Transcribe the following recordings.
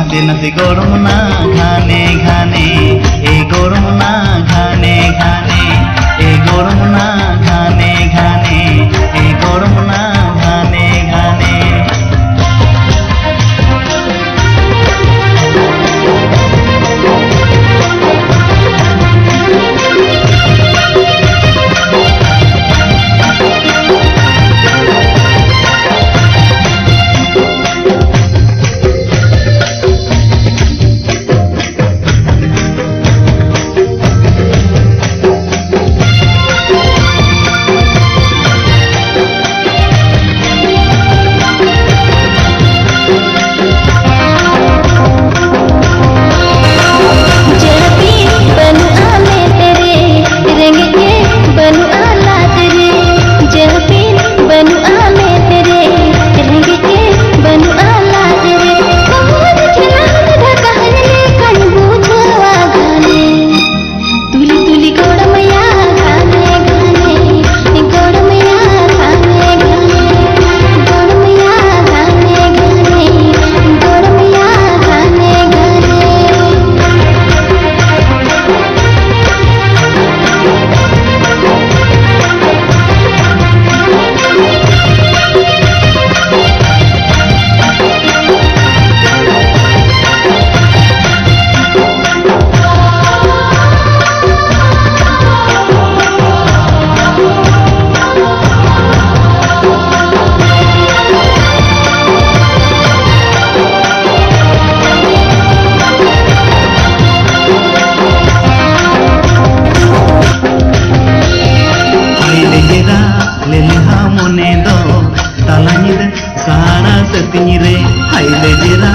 नाते नाते गरम ना घाने घाने ए गरम ना घाने घाने ए गरम ना घाने घाने ए गरम ना घाने घाने लेलेहा मोने दो तालानिद सारा सतिरे हाइले जेरा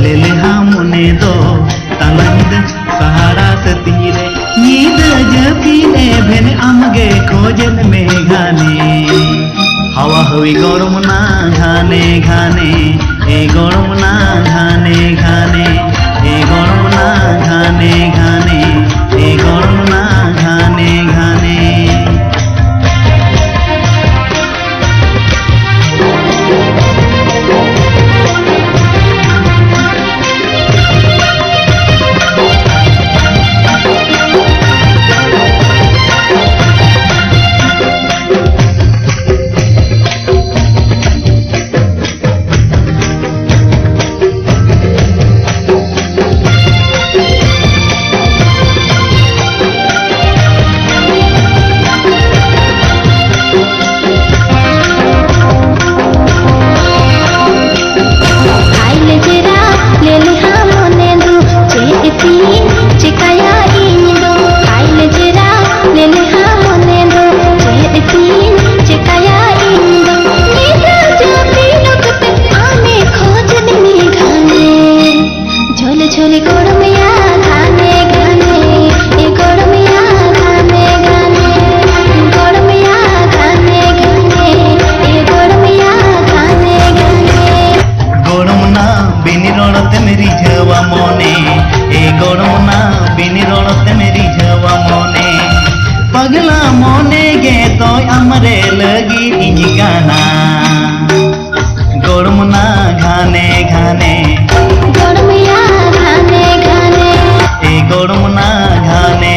लेलेहा मोने दो तालानिद सारा सतिरे नीद जपीने भेन आमगे खोजन में घाने हवा हुई गरम ना घाने घाने ए गरम ना घाने घाने ए गरम ना घाने घाने ए गरम ना घाने घाने झोले गोड़मिया घाने घाने ए गोड़मिया घाने घाने गोड़मिया घाने घाने ए गोड़मिया घाने घाने गोड़मना बिनी रोड़ते मेरी झवा मोने ए गोड़मना बिनी रोड़ते मेरी झवा मोने पगला मोने गे तो अमरे लगी इन गाना गोड़मना घाने घाने गोड़मिया घाने घाने ए गोड़मना घाने